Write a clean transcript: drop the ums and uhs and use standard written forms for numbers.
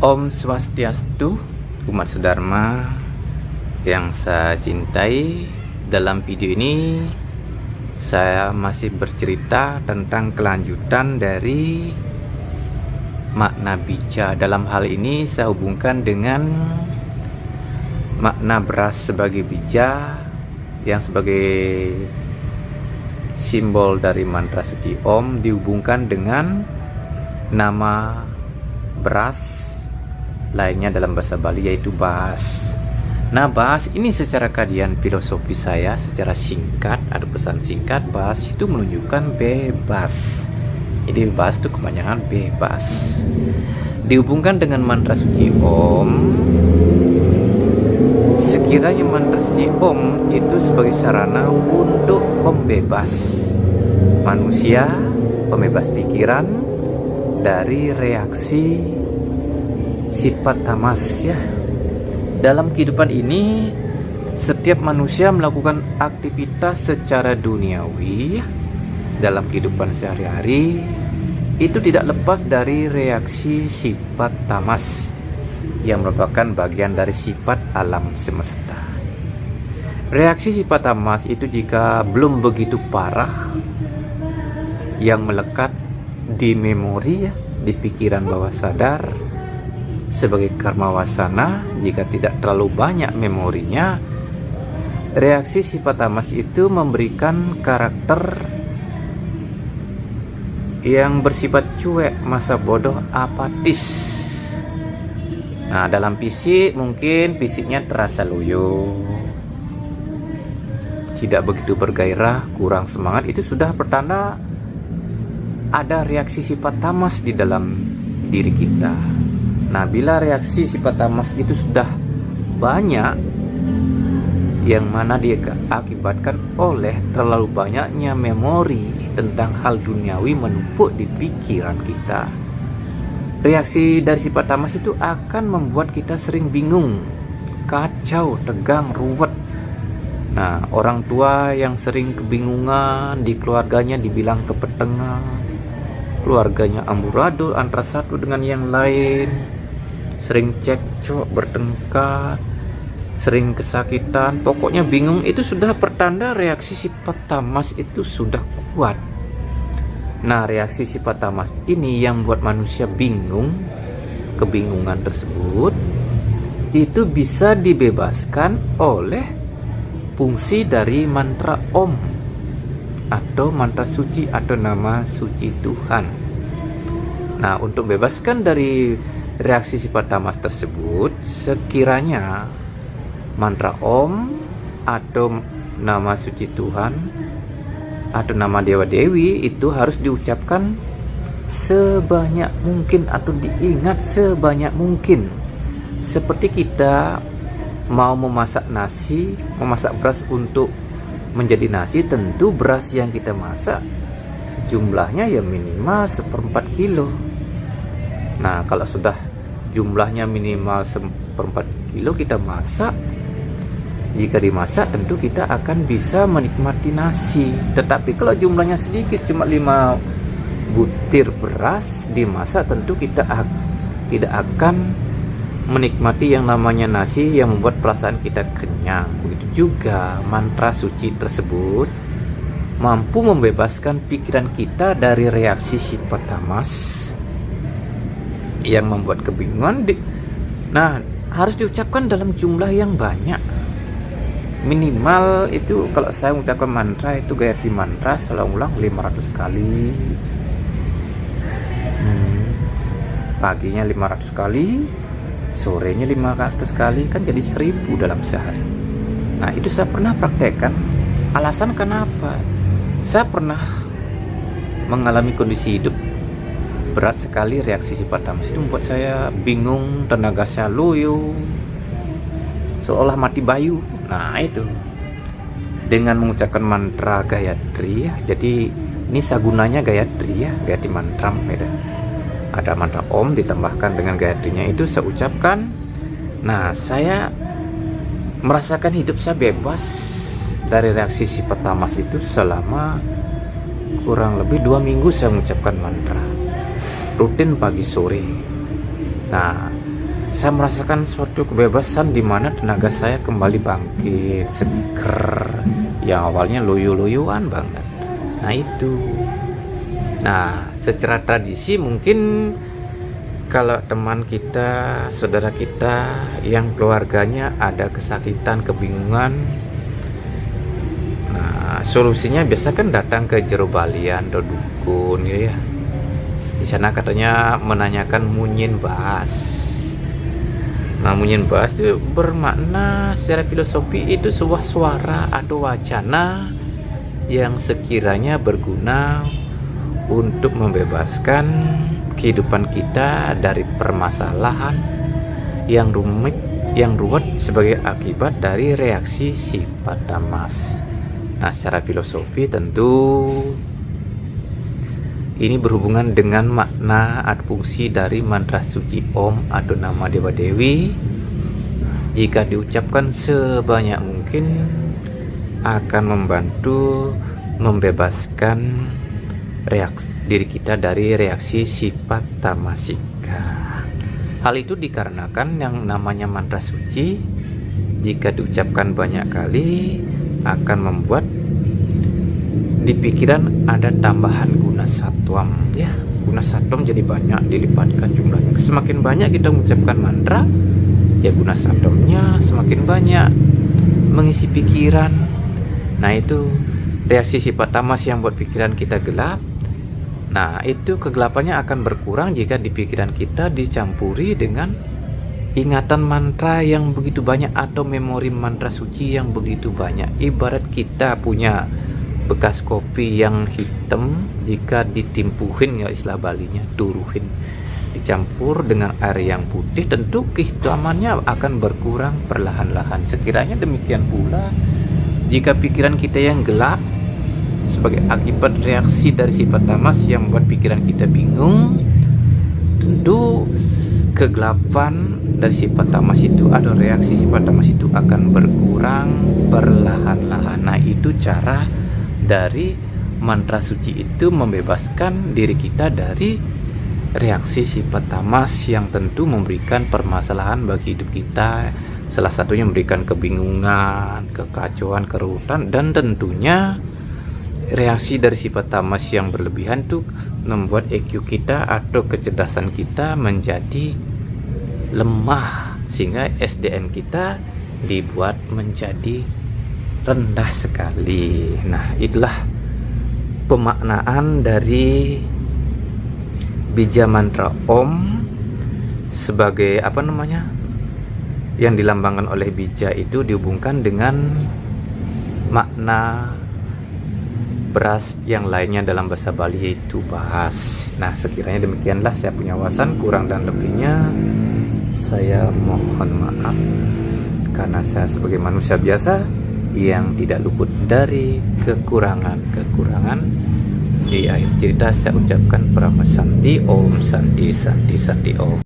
Om Swastiastu, umat sedharma yang saya cintai. Dalam video ini saya masih bercerita tentang kelanjutan dari makna bija. Dalam hal ini saya hubungkan dengan makna beras sebagai bija yang sebagai simbol dari mantra suci Om dihubungkan dengan nama beras lainnya dalam bahasa Bali, yaitu Bas. Nah, Bas ini secara kajian filosofi saya secara singkat, ada pesan singkat, Bas itu menunjukkan bebas. Jadi Bas itu kepanjangan bebas. Dihubungkan dengan mantra suci Om. Sekiranya mantra suci Om itu sebagai sarana untuk pembebas manusia, pembebas pikiran dari reaksi sifat tamas ya. Dalam kehidupan ini setiap manusia melakukan aktivitas secara duniawi dalam kehidupan sehari-hari itu tidak lepas dari reaksi sifat tamas yang merupakan bagian dari sifat alam semesta. Reaksi sifat tamas itu jika belum begitu parah yang melekat di memori ya, di pikiran bawah sadar sebagai karma wasana, jika tidak terlalu banyak memorinya, reaksi sifat tamas itu memberikan karakter yang bersifat cuek, masa bodoh, apatis. Nah, dalam fisik mungkin fisiknya terasa loyo, tidak begitu bergairah, kurang semangat. Itu sudah pertanda ada reaksi sifat tamas di dalam diri kita. Nah, bila reaksi sifat tamas itu sudah banyak, yang mana diakibatkan oleh terlalu banyaknya memori tentang hal duniawi menumpuk di pikiran kita, reaksi dari sifat tamas itu akan membuat kita sering bingung, kacau, tegang, ruwet. Nah, orang tua yang sering kebingungan di keluarganya dibilang kepetengah, keluarganya amburadul antara satu dengan yang lain, sering cekcok, bertengkar, sering kesakitan, pokoknya bingung, itu sudah pertanda reaksi sifat tamas itu sudah kuat. Nah, reaksi sifat tamas ini yang buat manusia bingung, kebingungan tersebut itu bisa dibebaskan oleh fungsi dari mantra Om atau mantra suci atau nama suci Tuhan. Nah, untuk bebaskan dari reaksi sifat tamas tersebut, sekiranya mantra Om atau nama suci Tuhan atau nama Dewa Dewi itu harus diucapkan sebanyak mungkin atau diingat sebanyak mungkin. Seperti kita mau memasak nasi, memasak beras untuk menjadi nasi, tentu beras yang kita masak jumlahnya ya minimal 1/4 kilo. Nah, kalau sudah jumlahnya minimal 1/4 kilo kita masak, jika dimasak tentu kita akan bisa menikmati nasi. Tetapi kalau jumlahnya sedikit, cuma 5 butir beras dimasak, tentu kita tidak akan menikmati yang namanya nasi yang membuat perasaan kita kenyang. Begitu juga mantra suci tersebut mampu membebaskan pikiran kita dari reaksi sifat tamas yang membuat kebingungan. Nah, harus diucapkan dalam jumlah yang banyak. Minimal itu kalau saya mengucapkan mantra itu Gayatri mantra selalu ulang 500 kali. Paginya 500 kali, sorenya 500 kali, kan jadi 1000 dalam sehari. Nah, itu saya pernah praktekkan. Alasan kenapa? Saya pernah mengalami kondisi hidup berat sekali, reaksi sifat tamas itu membuat saya bingung, tenaga saya loyo, seolah mati bayu. Nah, itu dengan mengucapkan mantra Gayatri ya. Jadi ini sagunanya Gayatri ya, Gayatri mantra gitu. Ada mantra Om ditambahkan dengan Gayatrinya, itu saya ucapkan. Nah, saya merasakan hidup saya bebas dari reaksi sifat tamas itu selama kurang lebih 2 minggu saya mengucapkan mantra rutin pagi sore. Nah, saya merasakan suatu kebebasan di mana tenaga saya kembali bangkit, seger, yang awalnya loyo-loyoan banget. Nah itu. Nah, secara tradisi mungkin kalau teman kita, saudara kita yang keluarganya ada kesakitan, kebingungan, nah solusinya biasa kan datang ke jero balian atau dukun gitu ya. Di sana katanya menanyakan munyin bas. Nah, munyin bas itu bermakna secara filosofi itu sebuah suara atau wacana yang sekiranya berguna untuk membebaskan kehidupan kita dari permasalahan yang rumit, yang ruwet sebagai akibat dari reaksi sifat tamas. Nah, secara filosofi tentu ini berhubungan dengan makna atau fungsi dari mantra suci Om atau nama Dewa Dewi. Jika diucapkan sebanyak mungkin akan membantu membebaskan diri kita dari reaksi sifat tamasika. Hal itu dikarenakan yang namanya mantra suci jika diucapkan banyak kali akan membuat di pikiran ada tambahan guna satwam ya. Guna satwam jadi banyak, dilipatkan jumlahnya. Semakin banyak kita mengucapkan mantra, ya guna satwamnya semakin banyak mengisi pikiran. Nah itu reaksi sifat tamas yang buat pikiran kita gelap. Nah itu kegelapannya akan berkurang jika di pikiran kita dicampuri dengan ingatan mantra yang begitu banyak atau memori mantra suci yang begitu banyak. Ibarat kita punya bekas kopi yang hitam, jika ditimpuhin ya istilah Balinya, turuhin, dicampur dengan air yang putih, tentu kehitamannya akan berkurang perlahan-lahan. Sekiranya demikian pula jika pikiran kita yang gelap sebagai akibat reaksi dari sifat tamas yang membuat pikiran kita bingung, tentu kegelapan dari sifat tamas itu atau reaksi sifat tamas itu akan berkurang perlahan-lahan. Nah itu cara dari mantra suci itu membebaskan diri kita dari reaksi sifat tamas yang tentu memberikan permasalahan bagi hidup kita. Salah satunya memberikan kebingungan, kekacauan, kerutan, dan tentunya reaksi dari sifat tamas yang berlebihan itu membuat EQ kita atau kecerdasan kita menjadi lemah, sehingga SDM kita dibuat menjadi rendah sekali. Nah itulah pemaknaan dari bija mantra Om sebagai apa namanya yang dilambangkan oleh bija itu dihubungkan dengan makna beras yang lainnya dalam bahasa Bali yaitu bahas. Nah sekiranya demikianlah saya punya wawasan, kurang dan lebihnya saya mohon maaf karena saya sebagai manusia biasa yang tidak luput dari kekurangan-kekurangan. Di akhir cerita saya ucapkan Prama Santi, Om Santi Santi Santi Om.